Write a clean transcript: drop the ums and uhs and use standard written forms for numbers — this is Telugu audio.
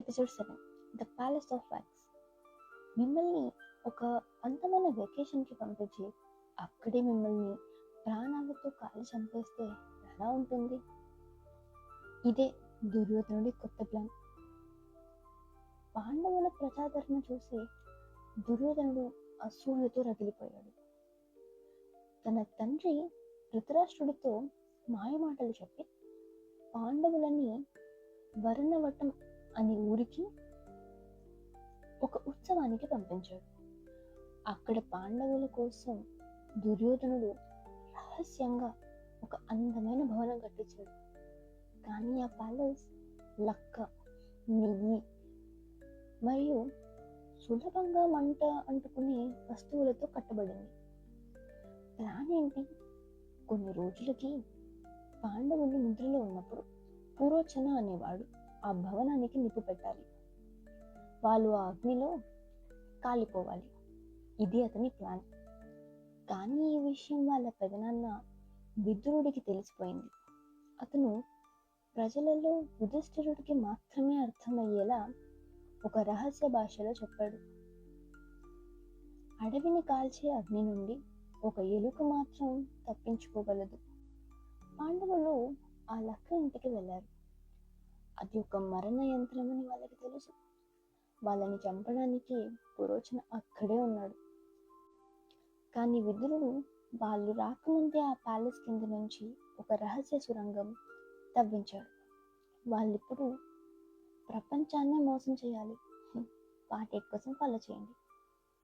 Episode 7 the palace of wax. మిమ్మల్ని ఒక అందమైన వెకేషన్కి పంపించి అక్కడే మిమ్మల్ని ప్రాణాలతో కాల్చి చంపేస్తే ఎలా ఉంటుంది? ఇదే దుర్యోధనుడి కొత్త ప్లాన్. పాండవుల ప్రజాదరణ చూసి దుర్యోధనుడు అసూయతో రగిలిపోయాడు. తన తండ్రి ధృతరాష్ట్రుడితో మాయమాటలు చెప్పి పాండవులని వరుణవటం అనే ఊరికి ఒక ఉత్సవానికి పంపించాడు. అక్కడ పాండవుల కోసం దుర్యోధనుడు రహస్యంగా ఒక అందమైన భవనం కట్టించాడు. కానీ ఆ ప్యాలెస్ లక్క, నెయ్యి మరియు సులభంగా మంట అంటుకునే వస్తువులతో కట్టబడింది. ప్లాన్ ఏంటి? కొన్ని రోజులకి పాండవులు నిద్రలో ఉన్నప్పుడు పురోచన అనేవాడు ఆ భవనానికి నిప్పు పెట్టాలి. వాళ్ళు ఆ అగ్నిలో కాలిపోవాలి. ఇది అతని ప్లాన్. కానీ ఈ విషయం వాళ్ళ పెదనాన్న విదురుడికి తెలిసిపోయింది. అతను ప్రజలలో యుధిష్ఠిరుడికి మాత్రమే అర్థమయ్యేలా ఒక రహస్య భాషలో చెప్పాడు. అడవిని కాల్చే అగ్ని నుండి ఒక ఎలుక మాత్రం తప్పించుకోగలదు. పాండవులు ఆ లక్క ఇంటికి వెళ్ళారు. అది ఒక మరణ యంత్రమని వాళ్ళకి తెలుసు. వాళ్ళని చంపడానికి పురోచన అక్కడే ఉన్నాడు. కానీ విదురుడు వాళ్ళు రాకముందే ఆ ప్యాలెస్ కింద నుంచి ఒక రహస్య సురంగం తవ్వించాడు. వాళ్ళిప్పుడు ప్రపంచాన్నే మోసం చేయాలి. పార్ట్ 8 కోసం ఫాలో చేయండి.